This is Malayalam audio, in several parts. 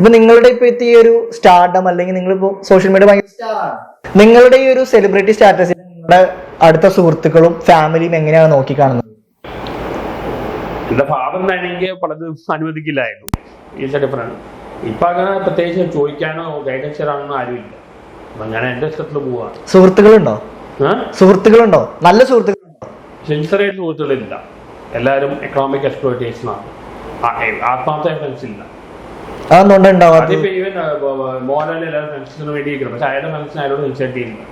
ഇപ്പൊ നിങ്ങളുടെ ഇപ്പൊ ഈ ഒരു സ്റ്റാർഡം അല്ലെങ്കിൽ നിങ്ങളിപ്പോ സോഷ്യൽ മീഡിയ ഭയങ്കര സ്റ്റാർ ആണ്, നിങ്ങളുടെ ഈ ഒരു സെലിബ്രിറ്റി സ്റ്റാറ്റസ് നിങ്ങളുടെ അടുത്ത സുഹൃത്തുക്കളും ഫാമിലിയും എങ്ങനെയാണ് നോക്കിക്കാണുന്നത്? എന്റെ ഫാദർ എനിക്ക് പലതും അനുവദിക്കില്ലായിരുന്നു. Is different. ഇപ്പൊ അങ്ങനെ പ്രത്യേകിച്ച് ചോദിക്കാനോ ഗൈഡൻസ് തരാനോ ആരുമില്ല. അപ്പൊ ഞാൻ എന്റെ ഇഷ്ടത്തിൽ പോവാണ്. സുഹൃത്തുക്കളുണ്ടോ? സുഹൃത്തുക്കളുണ്ടോ? നല്ല സുഹൃത്തുക്കളുണ്ടോ? സിൻസിയറായിട്ട് സുഹൃത്തുക്കളില്ല. എല്ലാവരും എക്കണോമിക് എക്സ്പ്ലോയിറ്റേഷൻ ആണ്. ആത്മാർത്ഥ ഫ്രണ്ട്സ് ഇല്ല. അതെന്തുകൊണ്ടാവും? അതിപ്പോ ഈവൻ മോഹൻലാൽ എല്ലാവരും ഫ്രണ്ട്സിന് വേണ്ടി ഇരിക്കണം, പക്ഷെ അയാളുടെ ഫ്രണ്ട്സിന് അയാളോട് സിൻസിയറിറ്റി ഇല്ല.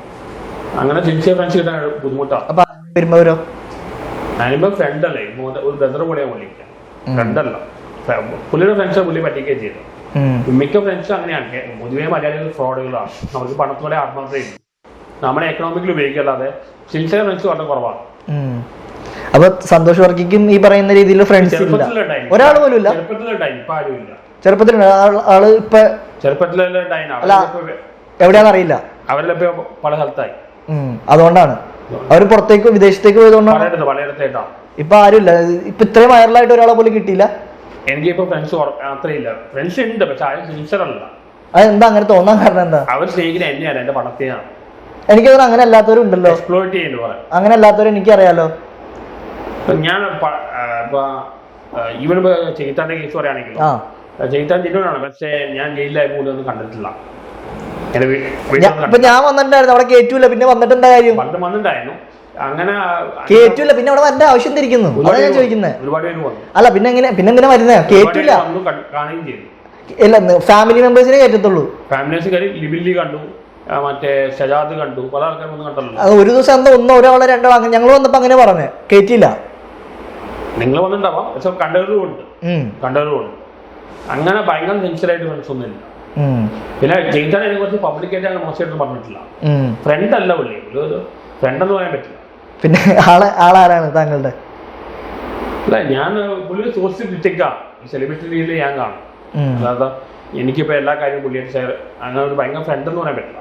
അങ്ങനെ സിൻസിയർ ഫ്രണ്ട്സ് കിട്ടാൻ ബുദ്ധിമുട്ടാണ്. വരുമ്പോരോ ഞാനിപ്പോ ഫ്രണ്ട് അല്ലേ, ഒരു ബ്രദർ കൂടെ വിളിക്കാം, ഫ്രണ്ട് അല്ല. പുള്ളിയുടെ ഫ്രണ്ട്സ് പുള്ളി പറ്റിക്കുകയും ചെയ്തു. മിക്ക ഫ്രണ്ട്സും അങ്ങനെയാണ്. പൊതുവേ മലയാളികൾ ഫ്രോഡുകളാണ്. നമുക്ക് പണത്തോടെ ആത്മാർത്ഥതയില്ല. നമ്മുടെ എക്കണോമിക്കൽ ഉപയോഗിക്കല്ലാതെ സിൻസിയർ ഫ്രണ്ട്സ് വളരെ കുറവാണ്. അപ്പൊ സന്തോഷ് വർക്കിക്കും ഈ പറയുന്ന രീതിയിൽ ഫ്രണ്ട്സ് ഒരാൾ പോലും ഇല്ല. ചെറുപ്പത്തിലുണ്ടായി, ഇപ്പൊ ആരുമില്ല. ചെറുപ്പത്തിലുണ്ട് ആള് ഇപ്പൊ എവിടെയാന്ന് അറിയില്ല. അവരെല്ലാം ഇപ്പൊ പല സ്ഥലത്തായി. അതുകൊണ്ടാണ് അവര് പുറത്തേക്ക് വിദേശത്തേക്ക് പോയതുകൊണ്ടാണ്. ഇപ്പൊ ആരുമില്ല. ഇപ്പൊ ഇത്രയും വൈറലായിട്ട് ഒരാളെ പോലും കിട്ടിയില്ല. എനിക്കിപ്പോ ഫ്രണ്ട്സ് അത്രയില്ല. ഫ്രണ്ട്സ് ഉണ്ട്, പക്ഷെ ആരും സിൻസിയർ അല്ല. അതെന്താ അങ്ങനെ തോന്നാൻ കാരണം എന്താ? അവർ സ്നേഹിക്കുന്ന എന്നെയാണ്, എന്റെ പണത്തെയാണ്. എനിക്ക് തോന്നുന്നു അങ്ങനെ അല്ലാത്തവരും ഉണ്ടല്ലോ. എക്സ്പ്ലോയിറ്റ് ചെയ്യുന്നു. അങ്ങനെ അല്ലാത്തവരും എനിക്കറിയാലോ. ഞാൻ ഈവൻ ചെയ്താന്റെ കേസ് പറയുകയാണെങ്കിലും ചെയ്താൻ ജില്ലയിലാണ്, പക്ഷേ ഞാൻ ജയിലിലായി പോലും ഒന്നും കണ്ടിട്ടില്ല. ഞാൻ വന്നിട്ടുണ്ടായിരുന്നു, അവിടെ കേറ്റൂല. പിന്നെ വന്നിട്ടെന്താ കാര്യം? വന്നിട്ടുണ്ടായിരുന്നു, അങ്ങനെ കേറ്റൂല. പിന്നെ അവിടെ വരേണ്ട ആവശ്യം തിരിക്കുന്നു. അതാ ഞാൻ ചോദിക്കുന്നത്. ഒരുപാട് പേര് വന്നു. അല്ല പിന്നെ എങ്ങനെ വരുന്നത്? കേറ്റൂല. കാണുകയും ചെയ്തു. ഇല്ല, ഫാമിലി മെമ്പേഴ്സിനെ കയറ്റത്തുള്ളൂ. ഫാമിലീസ് കയറി ലിബിലി കണ്ടു, മറ്റേ ഷജാദ് കണ്ടു, പല ആൾക്കാരും ഒന്നും കണ്ടല്ലോ. ഒരു ദിവസം എന്താ ഒരാളോ രണ്ടോ അങ്ങനെ ഞങ്ങൾ വന്നപ്പോ അങ്ങനെ പറഞ്ഞേ കേറ്റില്ല. നിങ്ങൾ വന്നിട്ടുണ്ടാവാം, പക്ഷെ കണ്ടവരും ഉണ്ട്. അങ്ങനെ ഭയങ്കര സെൻസിയറായിട്ട് ഫ്രണ്ട്സ് ഒന്നും ഇല്ല. പിന്നെ ജയിച്ചാൽ അതിനെ കുറിച്ച് പബ്ലിക്കായിട്ട് അങ്ങനെ മോശമായിട്ടൊന്നും പറഞ്ഞിട്ടില്ല. ഫ്രണ്ട് അല്ല പുള്ളി, ഒരു ഫ്രണ്ട് എന്ന് പറയാൻ പറ്റില്ല. പിന്നെ ആളാരാണ് താങ്കളുടെ? അല്ല, ഞാൻ പുള്ളി സോഷ്യൽ ക്രിറ്റിക്കാണ്. സെലിബ്രിറ്റി രീതിയിൽ ഞാൻ കാണും. അല്ലാതെ എനിക്കിപ്പോ എല്ലാ കാര്യവും പുള്ളിയായിട്ട് ഷെയർ, അങ്ങനെ ഒരു ഭയങ്കര ഫ്രണ്ട് എന്ന് പറയാൻ പറ്റില്ല.